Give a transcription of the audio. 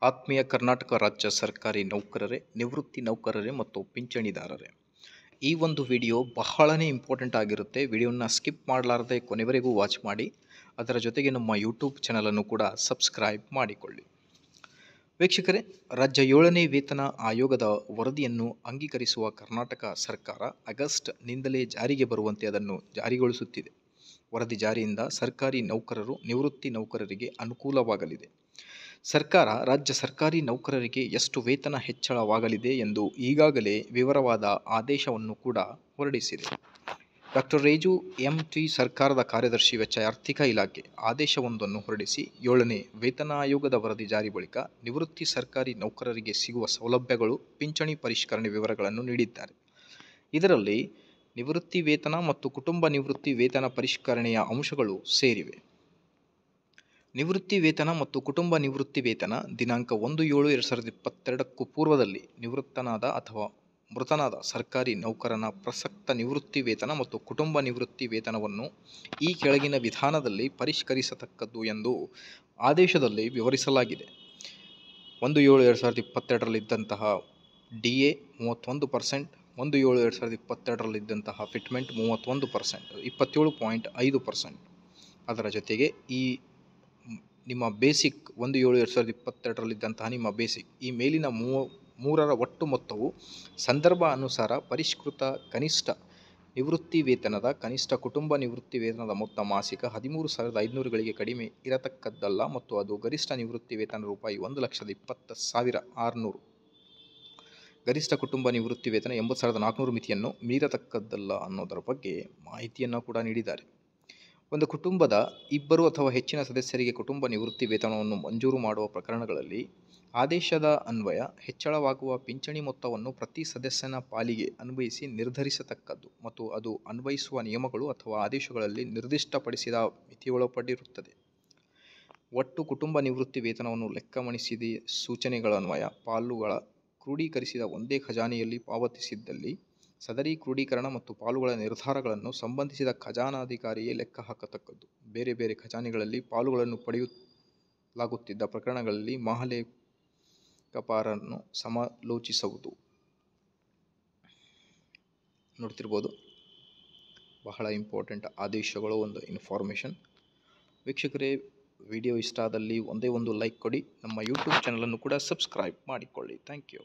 ಆತ್ಮೀಯ ಕರ್ನಾಟಕ ರಾಜ್ಯ ಸರ್ಕಾರಿ ನೌಕರರೇ, ನಿವೃತ್ತಿ ನೌಕರರೇ ಮತ್ತು ಪಿಂಚಣಿದಾರರೇ, ಈ ಒಂದು ವಿಡಿಯೋ ಬಹಳನೇ ಇಂಪಾರ್ಟೆಂಟ್ ಆಗಿರುತ್ತೆ. ವಿಡಿಯೋನ ಸ್ಕಿಪ್ ಮಾಡಲಾರದೆ ಕೊನೆವರೆಗೂ ವಾಚ್ ಮಾಡಿ. ಅದರ ಜೊತೆಗೆ ನಮ್ಮ ಯೂಟ್ಯೂಬ್ ಚಾನಲನ್ನು ಕೂಡ ಸಬ್ಸ್ಕ್ರೈಬ್ ಮಾಡಿಕೊಳ್ಳಿ. ವೀಕ್ಷಕರೇ, ರಾಜ್ಯ 7ನೇ ವೇತನ ಆಯೋಗದ ವರದಿಯನ್ನು ಅಂಗೀಕರಿಸುವ ಕರ್ನಾಟಕ ಸರ್ಕಾರ ಆಗಸ್ಟ್ನಿಂದಲೇ ಜಾರಿಗೆ ಬರುವಂತೆ ಅದನ್ನು ಜಾರಿಗೊಳಿಸುತ್ತಿದೆ. ವರದಿ ಜಾರಿಯಿಂದ ಸರ್ಕಾರಿ ನೌಕರರು, ನಿವೃತ್ತಿ ನೌಕರರಿಗೆ ಅನುಕೂಲವಾಗಲಿದೆ. ಸರ್ಕಾರ ರಾಜ್ಯ ಸರ್ಕಾರಿ ನೌಕರರಿಗೆ ಎಷ್ಟು ವೇತನ ಹೆಚ್ಚಳವಾಗಲಿದೆ ಎಂದು ಈಗಾಗಲೇ ವಿವರವಾದ ಆದೇಶವನ್ನು ಕೂಡ ಹೊರಡಿಸಿದೆ. ಡಾಕ್ಟರ್ ರೇಜು ಎಂ.ಟಿ. ಸರ್ಕಾರದ ಕಾರ್ಯದರ್ಶಿ ವೆಚ್ಚ ಆರ್ಥಿಕ ಇಲಾಖೆ ಆದೇಶವೊಂದನ್ನು ಹೊರಡಿಸಿ 7ನೇ ವೇತನ ಆಯೋಗದ ವರದಿ ಜಾರಿ ಬಳಿಕ ನಿವೃತ್ತಿ ಸರ್ಕಾರಿ ನೌಕರರಿಗೆ ಸಿಗುವ ಸೌಲಭ್ಯಗಳು, ಪಿಂಚಣಿ ಪರಿಷ್ಕರಣೆ ವಿವರಗಳನ್ನು ನೀಡಿದ್ದಾರೆ. ಇದರಲ್ಲಿ ನಿವೃತ್ತಿ ವೇತನ ಮತ್ತು ಕುಟುಂಬ ನಿವೃತ್ತಿ ವೇತನ ಪರಿಷ್ಕರಣೆಯ ಅಂಶಗಳು ಸೇರಿವೆ. ನಿವೃತ್ತಿ ವೇತನ ಮತ್ತು ಕುಟುಂಬ ನಿವೃತ್ತಿ ವೇತನ ದಿನಾಂಕ 1/7/2022ಕ್ಕೂ ಪೂರ್ವದಲ್ಲಿ ನಿವೃತ್ತನಾದ ಅಥವಾ ಮೃತನಾದ ಸರ್ಕಾರಿ ನೌಕರನ ಪ್ರಸಕ್ತ ನಿವೃತ್ತಿ ವೇತನ ಮತ್ತು ಕುಟುಂಬ ನಿವೃತ್ತಿ ವೇತನವನ್ನು ಈ ಕೆಳಗಿನ ವಿಧಾನದಲ್ಲಿ ಪರಿಷ್ಕರಿಸತಕ್ಕದ್ದು ಎಂದು ಆದೇಶದಲ್ಲಿ ವಿವರಿಸಲಾಗಿದೆ. 1/7/2022ರಲ್ಲಿದ್ದಂತಹ DA 31%, 1/7/2022ರಲ್ಲಿದ್ದಂತಹ ಫಿಟ್ಮೆಂಟ್ 31%, 27.5%. ಅದರ ಜೊತೆಗೆ ಈ ನಿಮ್ಮ ಬೇಸಿಕ್ 1/7/2022ರಲ್ಲಿದ್ದಂತಹ ನಿಮ್ಮ ಬೇಸಿಕ್, ಈ ಮೇಲಿನ ಮೂರರ ಒಟ್ಟು ಮೊತ್ತವು ಸಂದರ್ಭ ಅನುಸಾರ ಪರಿಷ್ಕೃತ ಕನಿಷ್ಠ ನಿವೃತ್ತಿ ವೇತನದ ಕನಿಷ್ಠ ಕುಟುಂಬ ನಿವೃತ್ತಿ ವೇತನದ ಮೊತ್ತ ಮಾಸಿಕ 13,500ಗಳಿಗೆ ಕಡಿಮೆ ಇರತಕ್ಕದ್ದಲ್ಲ ಮತ್ತು ಅದು ಗರಿಷ್ಠ ನಿವೃತ್ತಿ ವೇತನ ರೂಪಾಯಿ 1,20,600, ಗರಿಷ್ಠ ಕುಟುಂಬ ನಿವೃತ್ತಿ ವೇತನ 80,400 ಮಿತಿಯನ್ನು ಮೀರತಕ್ಕದ್ದಲ್ಲ ಅನ್ನೋದರ ಬಗ್ಗೆ ಮಾಹಿತಿಯನ್ನು ಕೂಡ ನೀಡಿದ್ದಾರೆ. ಒಂದು ಕುಟುಂಬದ 2 ಅಥವಾ ಹೆಚ್ಚಿನ ಸದಸ್ಯರಿಗೆ ಕುಟುಂಬ ನಿವೃತ್ತಿ ವೇತನವನ್ನು ಮಂಜೂರು ಮಾಡುವ ಪ್ರಕರಣಗಳಲ್ಲಿ ಆದೇಶದ ಅನ್ವಯ ಹೆಚ್ಚಳವಾಗುವ ಪಿಂಚಣಿ ಮೊತ್ತವನ್ನು ಪ್ರತಿ ಸದಸ್ಯನ ಪಾಲಿಗೆ ಅನ್ವಯಿಸಿ ನಿರ್ಧರಿಸತಕ್ಕದ್ದು ಮತ್ತು ಅದು ಅನ್ವಯಿಸುವ ನಿಯಮಗಳು ಅಥವಾ ಆದೇಶಗಳಲ್ಲಿ ನಿರ್ದಿಷ್ಟಪಡಿಸಿದ ಮಿತಿಯೊಳಪಟ್ಟಿರುತ್ತದೆ. ಒಟ್ಟು ಕುಟುಂಬ ನಿವೃತ್ತಿ ವೇತನವನ್ನು ಲೆಕ್ಕಮಣಿಸಿದ ಸೂಚನೆಗಳನ್ವಯ ಪಾಲುಗಳ ಕ್ರೋಢೀಕರಿಸಿದ ಒಂದೇ ಖಜಾನೆಯಲ್ಲಿ ಪಾವತಿಸಿದ್ದಲ್ಲಿ ಸದರಿ ಕ್ರೋಢೀಕರಣ ಮತ್ತು ಪಾಲುಗಳ ನಿರ್ಧಾರಗಳನ್ನು ಸಂಬಂಧಿಸಿದ ಖಜಾನಾಧಿಕಾರಿಯೇ ಲೆಕ್ಕ ಹಾಕತಕ್ಕದ್ದು. ಬೇರೆ ಬೇರೆ ಖಜಾನೆಗಳಲ್ಲಿ ಪಾಲುಗಳನ್ನು ಪಡೆಯಲಾಗುತ್ತಿದ್ದ ಪ್ರಕರಣಗಳಲ್ಲಿ ಮಹಾಲೇಖಪಾಲರನ್ನು ಸಮಾಲೋಚಿಸುವುದು. ನೋಡ್ತಿರ್ಬೋದು, ಬಹಳ ಇಂಪಾರ್ಟೆಂಟ್ ಆದೇಶಗಳು, ಒಂದು ಇನ್ಫಾರ್ಮೇಷನ್. ವೀಕ್ಷಕರೇ, ವಿಡಿಯೋ ಇಷ್ಟ ಆದಲ್ಲಿ ಒಂದೇ ಒಂದು ಲೈಕ್ ಕೊಡಿ. ನಮ್ಮ ಯೂಟ್ಯೂಬ್ ಚಾನಲನ್ನು ಕೂಡ ಸಬ್ಸ್ಕ್ರೈಬ್ ಮಾಡಿಕೊಳ್ಳಿ. Thank you.